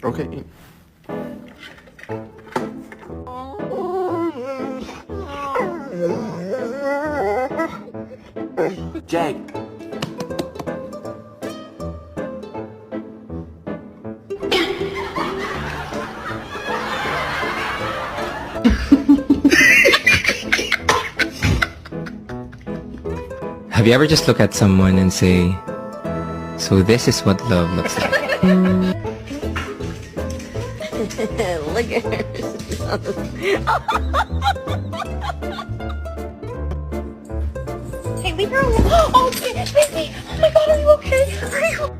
Okay. Jag. Have you ever just look at someone and say, so this is what love looks like? Look at her. Hey, leave her alone. Oh, baby. Oh my God, are you okay? Are you?